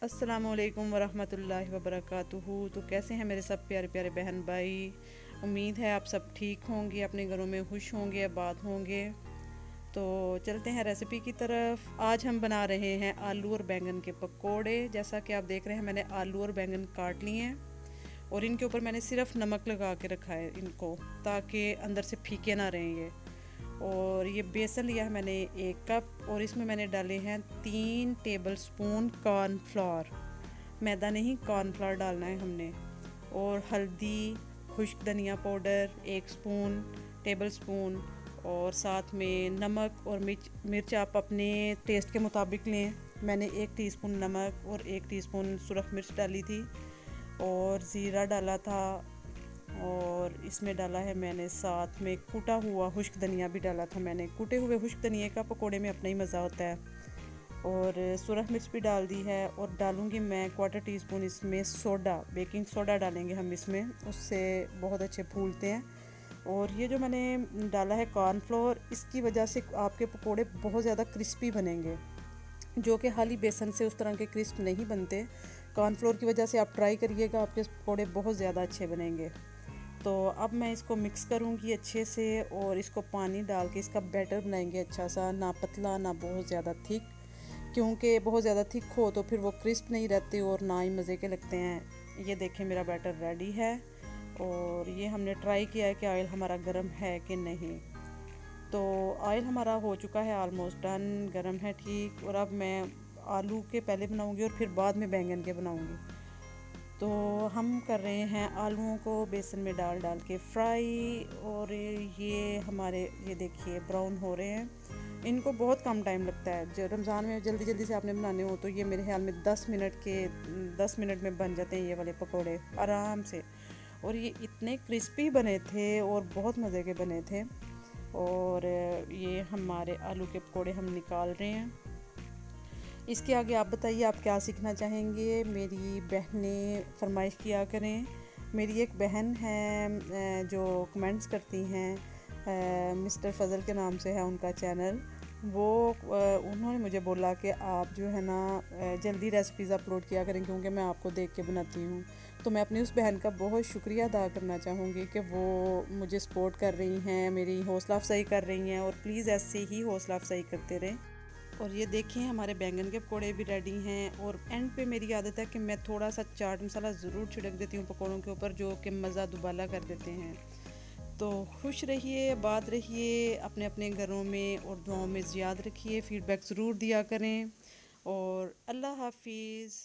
अस्सलामुअलैकुम वरहमतुल्लाहि वबरकातुहू। तो कैसे हैं मेरे सब प्यारे प्यारे बहन भाई। उम्मीद है आप सब ठीक होंगे, अपने घरों में खुश होंगे, आबाद होंगे। तो चलते हैं रेसिपी की तरफ। आज हम बना रहे हैं आलू और बैंगन के पकोड़े। जैसा कि आप देख रहे हैं, मैंने आलू और बैंगन काट लिए हैं और इनके ऊपर मैंने सिर्फ नमक लगा के रखा है इनको, ताकि अंदर से फीके ना रहें ये। और ये बेसन लिया है मैंने 1 कप, और इसमें मैंने डाले हैं 3 टेबल स्पून कॉर्नफ्लावर। मैदा नहीं, कॉर्नफ्लावर डालना है हमने। और हल्दी, खुश्क धनिया पाउडर 1 टेबल स्पून, और साथ में नमक और मिर्च आप अपने टेस्ट के मुताबिक लें। मैंने 1 टीस्पून नमक और 1 टीस्पून सुरख मिर्च डाली थी, और ज़ीरा डाला था। और इसमें डाला है मैंने साथ में कूटा हुआ खुश्क धनिया भी डाला था मैंने। कूटे हुए खुश्क धनिया का पकोड़े में अपना ही मज़ा होता है। और सुरख मिर्च भी डाल दी है, और डालूँगी मैं 1/4 टीस्पून इसमें सोडा, बेकिंग सोडा डालेंगे हम इसमें, उससे बहुत अच्छे फूलते हैं। और ये जो मैंने डाला है कॉर्नफ्लोर, इसकी वजह से आपके पकोड़े बहुत ज़्यादा क्रिस्पी बनेंगे, जो कि खाली बेसन से उस तरह के क्रिस्प नहीं बनते। कॉर्नफ्लोर की वजह से आप ट्राई करिएगा, आपके पकोड़े बहुत ज़्यादा अच्छे बनेंगे। तो अब मैं इसको मिक्स करूँगी अच्छे से, और इसको पानी डाल के इसका बैटर बनाएंगे अच्छा सा, ना पतला ना बहुत ज़्यादा थिक, क्योंकि बहुत ज़्यादा थिक हो तो फिर वो क्रिस्प नहीं रहते और ना ही मज़े के लगते हैं। ये देखें, मेरा बैटर रेडी है। और ये हमने ट्राई किया है कि ऑयल हमारा गर्म है कि नहीं। तो ऑयल हमारा हो चुका है, ऑलमोस्ट डन, गर्म है ठीक। और अब मैं आलू के पहले बनाऊंगी और फिर बाद में बैंगन के बनाऊंगी। तो हम कर रहे हैं आलूओं को बेसन में डाल डाल के फ्राई। और ये हमारे, ये देखिए, ब्राउन हो रहे हैं। इनको बहुत कम टाइम लगता है। जो रमज़ान में जल्दी जल्दी से आपने बनाने हो तो ये मेरे ख्याल में 10 मिनट में बन जाते हैं ये वाले पकोड़े आराम से। और ये इतने क्रिस्पी बने थे और बहुत मज़े के बने थे। और ये हमारे आलू के पकोड़े हम निकाल रहे हैं। इसके आगे आप बताइए, आप क्या सीखना चाहेंगे। मेरी बहनें फरमाइश किया करें। मेरी एक बहन है जो कमेंट्स करती हैं, मिस्टर फ़ज़ल के नाम से है उनका चैनल। वो उन्होंने मुझे बोला कि आप जो है ना जल्दी रेसिपीज़ अपलोड किया करें, क्योंकि मैं आपको देख के बनाती हूँ। तो मैं अपनी उस बहन का बहुत शुक्रिया अदा करना चाहूँगी कि वो मुझे सपोर्ट कर रही हैं, मेरी हौसला अफजाई कर रही हैं, और प्लीज़ ऐसे ही हौसला अफजाई करते रहें। और ये देखें, हमारे बैंगन के पकोड़े भी रेडी हैं। और एंड पे मेरी आदत है कि मैं थोड़ा सा चाट मसाला ज़रूर छिड़क देती हूँ पकोड़ों के ऊपर, जो कि मज़ा दुबाला कर देते हैं। तो खुश रहिए, आबाद रहिए अपने अपने घरों में, और दुआओं में याद रखिए। फ़ीडबैक ज़रूर दिया करें। और अल्लाह हाफिज़।